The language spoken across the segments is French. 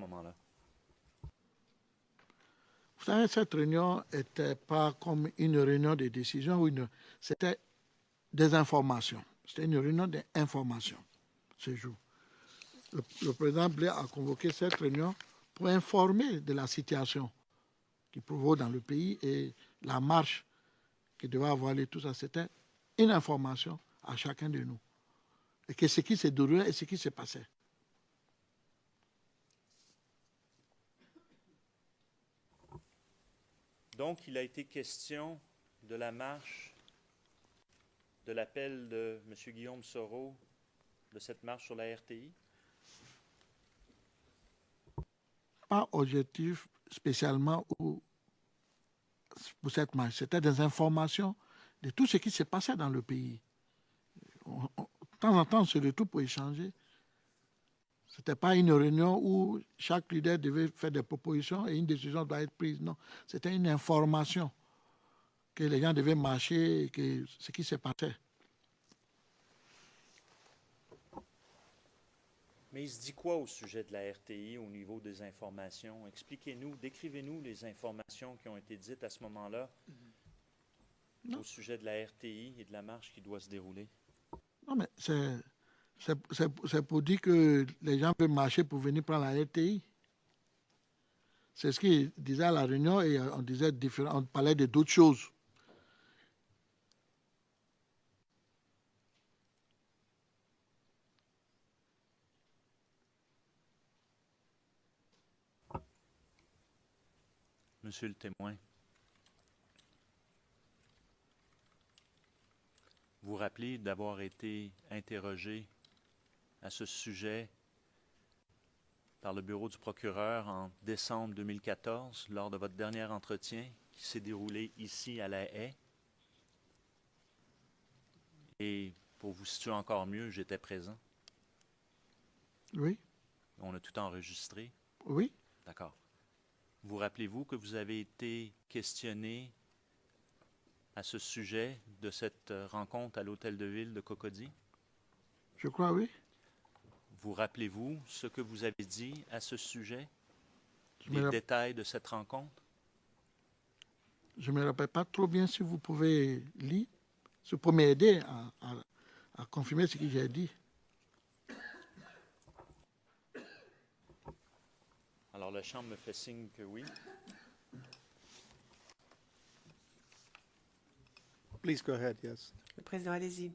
ce moment-là? Vous savez, cette réunion n'était pas comme une réunion de décision, c'était des informations. C'était une réunion d'information ce jour. Le président Blair a convoqué cette réunion pour informer de la situation qui prévaut dans le pays et la marche qui devait avoir lieu, tout ça. C'était une information à chacun de nous. Et que ce qui s'est déroulé et ce qui s'est passé. Donc, il a été question de la marche, de l'appel de M. Guillaume Soro, de cette marche sur la RTI? Pas objectif spécialement pour cette marche. C'était des informations de tout ce qui s'est passé dans le pays. De temps en temps, on se retrouve pour échanger. Ce n'était pas une réunion où chaque leader devait faire des propositions et une décision doit être prise. Non, c'était une information que les gens devaient marcher et que ce qui s'est passé. Mais il se dit quoi au sujet de la RTI au niveau des informations? Expliquez-nous, décrivez-nous les informations qui ont été dites à ce moment-là au sujet de la RTI et de la marche qui doit se dérouler. Non, mais c'est pour dire que les gens peuvent marcher pour venir prendre la RTI. C'est ce qu'il disait à la réunion et on parlait de d'autres choses. Monsieur le témoin, vous rappelez d'avoir été interrogé à ce sujet par le bureau du procureur en décembre 2014 lors de votre dernier entretien qui s'est déroulé ici à La Haye. Et pour vous situer encore mieux, j'étais présent. Oui. On a tout enregistré. Oui. D'accord. Vous rappelez-vous que vous avez été questionné à ce sujet de cette rencontre à l'hôtel de ville de Cocody? Je crois, oui. Vous rappelez-vous ce que vous avez dit à ce sujet? Les détails de cette rencontre? Je ne me rappelle pas trop bien, si vous pouvez lire. Ça peut m'aider à confirmer ce que j'ai dit. Alors, la Chambre me fait signe que oui. Please go ahead, yes. Le président, allez-y.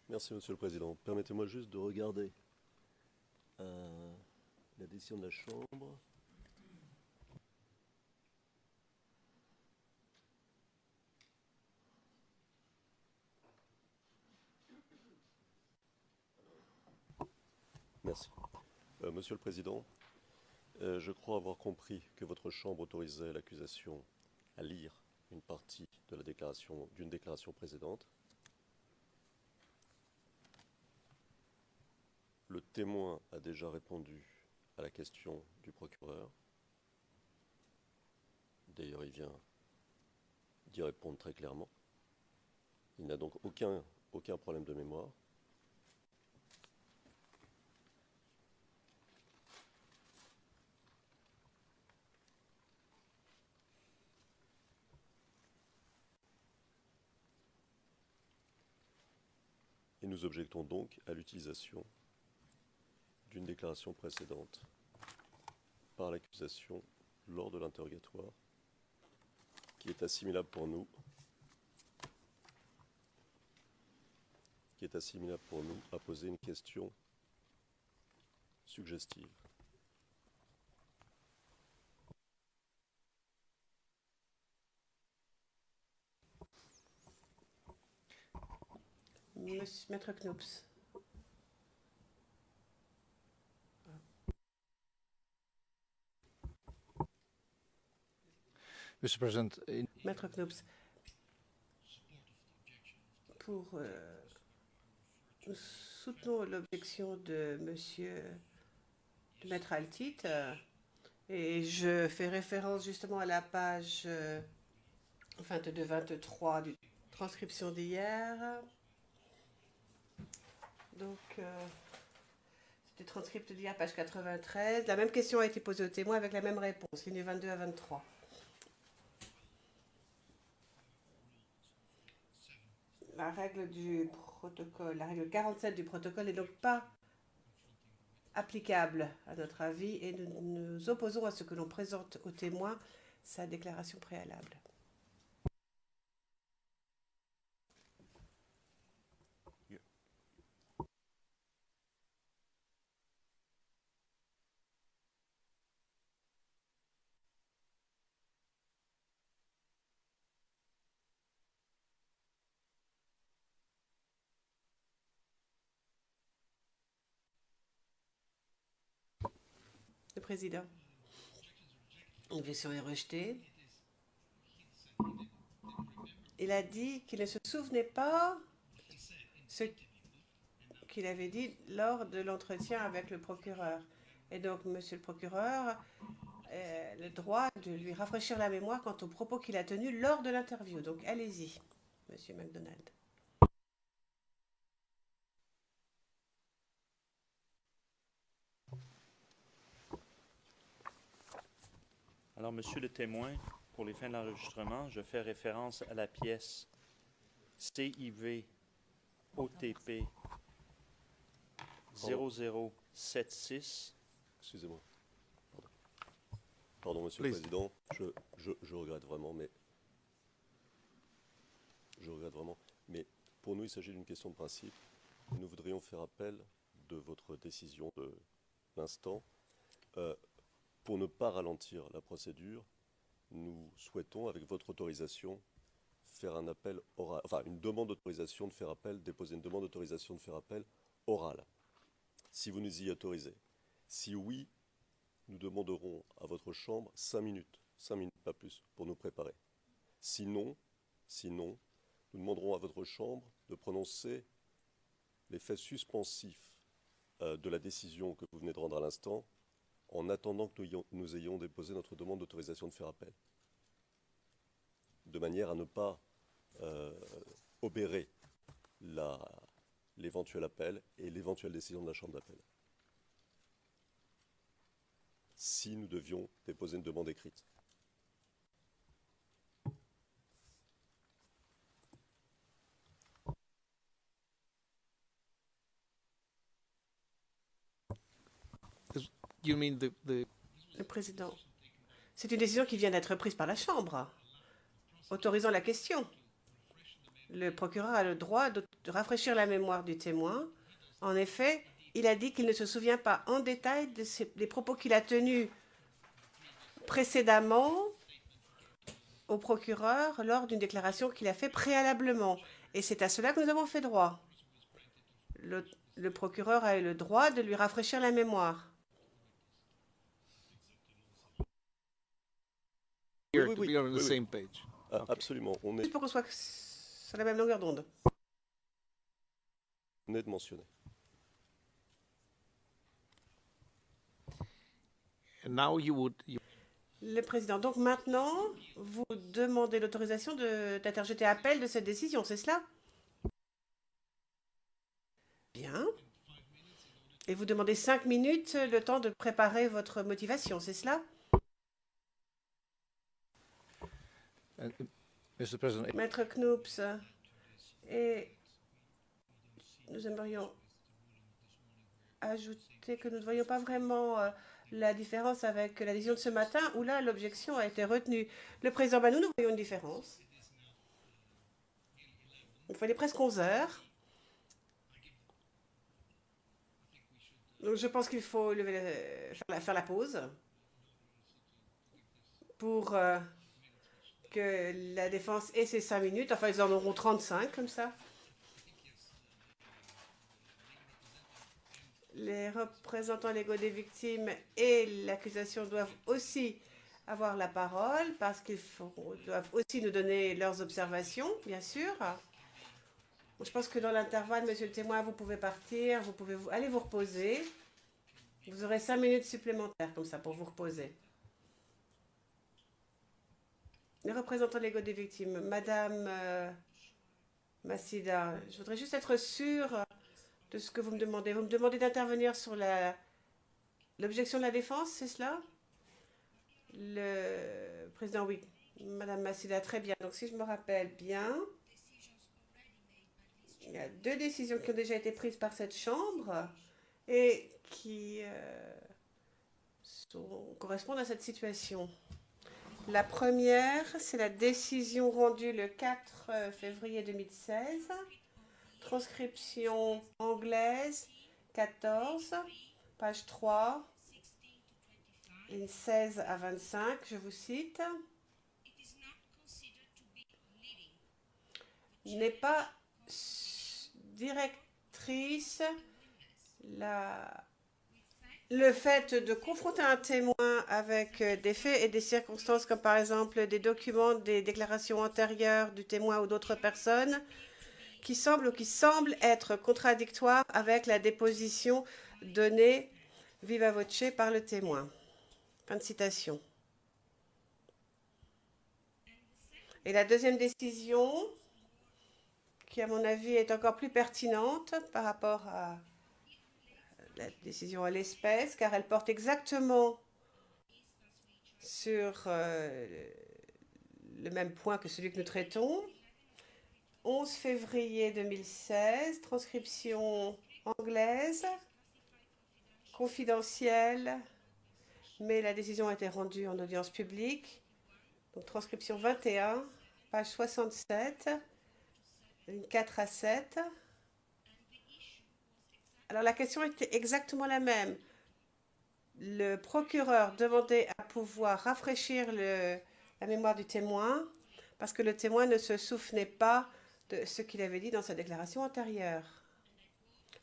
Merci, Monsieur le Président. Permettez-moi juste de regarder la décision de la Chambre. Merci. Monsieur le Président, je crois avoir compris que votre Chambre autorisait l'accusation à lire une partie de la déclaration, d'une déclaration précédente. Le témoin a déjà répondu à la question du procureur. D'ailleurs, il vient d'y répondre très clairement. Il n'a donc aucun problème de mémoire. Et nous objectons donc à l'utilisation d'une déclaration précédente par l'accusation lors de l'interrogatoire, qui est assimilable pour nous, à poser une question suggestive. Maître Knops. Mr. President, Maître Knops, nous soutenons l'objection de Maître Altit et je fais référence justement à la page 22-23 du transcription d'hier. Donc, c'était transcript d'hier, page 93. La même question a été posée au témoin avec la même réponse, ligne 22 à 23. La règle du protocole, la règle 47 du protocole n'est donc pas applicable à notre avis et nous nous opposons à ce que l'on présente au témoin sa déclaration préalable. Le président. L'objection est rejetée. Il a dit qu'il ne se souvenait pas ce qu'il avait dit lors de l'entretien avec le procureur. Et donc, monsieur le procureur a le droit de lui rafraîchir la mémoire quant aux propos qu'il a tenus lors de l'interview. Donc, allez-y, monsieur MacDonald. Alors, monsieur le témoin, pour les fins de l'enregistrement, je fais référence à la pièce CIV OTP 0076. Excusez-moi. Pardon, Monsieur Please. le Président. Je regrette vraiment, mais... Je regrette vraiment. Mais pour nous, il s'agit d'une question de principe. Nous voudrions faire appel de votre décision de l'instant. Pour ne pas ralentir la procédure, nous souhaitons, avec votre autorisation, faire un appel oral, enfin une demande d'autorisation de faire appel, déposer une demande d'autorisation de faire appel orale, si vous nous y autorisez. Si oui, nous demanderons à votre chambre 5 minutes, pas plus, pour nous préparer. Sinon, nous demanderons à votre chambre de prononcer les faits suspensifs de la décision que vous venez de rendre à l'instant, en attendant que nous ayons déposé notre demande d'autorisation de faire appel, de manière à ne pas obérer l'éventuel appel et l'éventuelle décision de la Chambre d'appel, si nous devions déposer une demande écrite. You mean the Le président. C'est une décision qui vient d'être prise par la Chambre, autorisant la question. Le procureur a le droit de rafraîchir la mémoire du témoin. En effet, il a dit qu'il ne se souvient pas en détail des propos qu'il a tenus précédemment au procureur lors d'une déclaration qu'il a fait préalablement. Et c'est à cela que nous avons fait droit. Le procureur a eu le droit de lui rafraîchir la mémoire. here oui, to oui, be on the oui, oui. same page? Ah, absolument, on Juste est pour qu'on soit sur la même longueur d'onde. de mentionner. And now you Le président. Donc maintenant, vous demandez l'autorisation d'interjeter appel de cette décision, c'est cela? Bien. Et vous demandez 5 minutes, le temps de préparer votre motivation, c'est cela? Mr. President, Maître Knoops, et nous aimerions ajouter que nous ne voyons pas vraiment la différence avec la décision de ce matin, où là, l'objection a été retenue. Le président, nous voyons une différence. Il fallait presque 11 heures. Donc je pense qu'il faut faire la pause pour que la défense ait ses 5 minutes. Enfin, ils en auront 35 comme ça. Les représentants légaux des victimes et l'accusation doivent aussi avoir la parole parce qu'ils doivent aussi nous donner leurs observations, bien sûr. Je pense que dans l'intervalle, monsieur le témoin, vous pouvez partir, vous pouvez aller vous reposer. Vous aurez 5 minutes supplémentaires comme ça pour vous reposer. Les représentants légaux des victimes. Madame Massida, je voudrais juste être sûre de ce que vous me demandez. Vous me demandez d'intervenir sur l'objection de la défense, c'est cela? Le président, oui. Madame Massida, très bien. Donc, si je me rappelle bien, il y a 2 décisions qui ont déjà été prises par cette Chambre et qui correspondent à cette situation. La première, c'est la décision rendue le 4 février 2016, transcription anglaise 14, page 3, ligne 16 à 25, je vous cite. N'est pas directrice le fait de confronter un témoin avec des faits et des circonstances comme par exemple des documents, des déclarations antérieures du témoin ou d'autres personnes qui semblent être contradictoires avec la déposition donnée viva voce par le témoin. Fin de citation. Et la deuxième décision, qui à mon avis est encore plus pertinente par rapport à la décision à l'espèce, car elle porte exactement sur le même point que celui que nous traitons. 11 février 2016, transcription anglaise, confidentielle, mais la décision a été rendue en audience publique. Donc, transcription 21, page 67, ligne 4 à 7. Alors, la question était exactement la même. Le procureur demandait à pouvoir rafraîchir la mémoire du témoin parce que le témoin ne se souvenait pas de ce qu'il avait dit dans sa déclaration antérieure.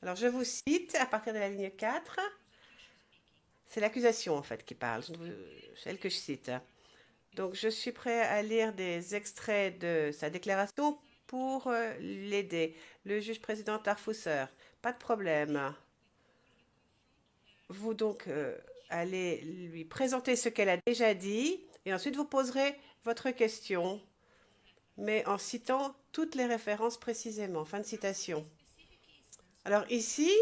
Alors, je vous cite à partir de la ligne 4. C'est l'accusation, en fait, qui parle, celle que je cite. Donc, je suis prêt à lire des extraits de sa déclaration pour l'aider. Le juge président Tarfusser. Pas de problème. Vous donc allez lui présenter ce qu'elle a déjà dit et ensuite vous poserez votre question, mais en citant toutes les références précisément. Fin de citation. Alors ici,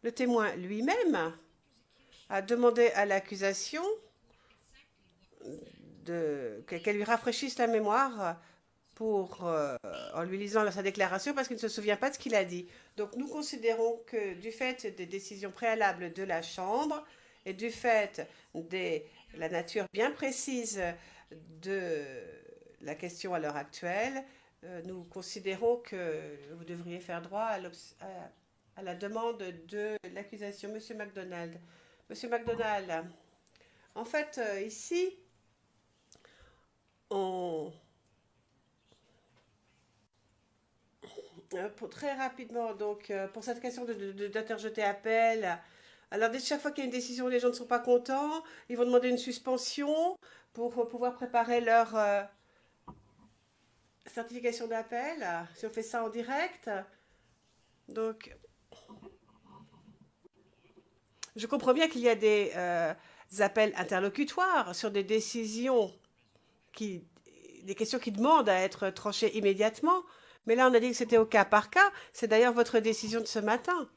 le témoin lui-même a demandé à l'accusation qu'elle lui rafraîchisse la mémoire en lui lisant sa déclaration parce qu'il ne se souvient pas de ce qu'il a dit. Donc nous considérons que du fait des décisions préalables de la Chambre et du fait de la nature bien précise de la question à l'heure actuelle, nous considérons que vous devriez faire droit à la demande de l'accusation. Monsieur MacDonald. Monsieur MacDonald, en fait, ici, très rapidement, donc, pour cette question d'interjeter appel, alors dès chaque fois qu'il y a une décision, les gens ne sont pas contents, ils vont demander une suspension pour pouvoir préparer leur certification d'appel, si on fait ça en direct. Donc, je comprends bien qu'il y a des appels interlocutoires sur des décisions, des questions qui demandent à être tranchées immédiatement. Mais là, on a dit que c'était au cas par cas. C'est d'ailleurs votre décision de ce matin.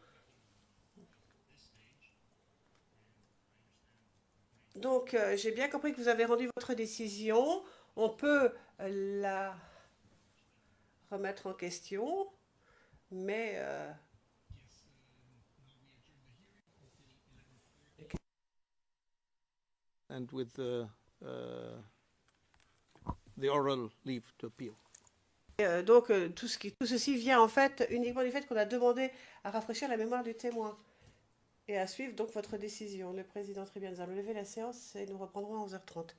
Donc, j'ai bien compris que vous avez rendu votre décision. On peut la remettre en question, mais... And with the oral leave to appeal. Donc, tout ceci vient en fait uniquement du fait qu'on a demandé à rafraîchir la mémoire du témoin et à suivre donc votre décision. Le président, très bien, nous allons lever la séance et nous reprendrons à 11h30.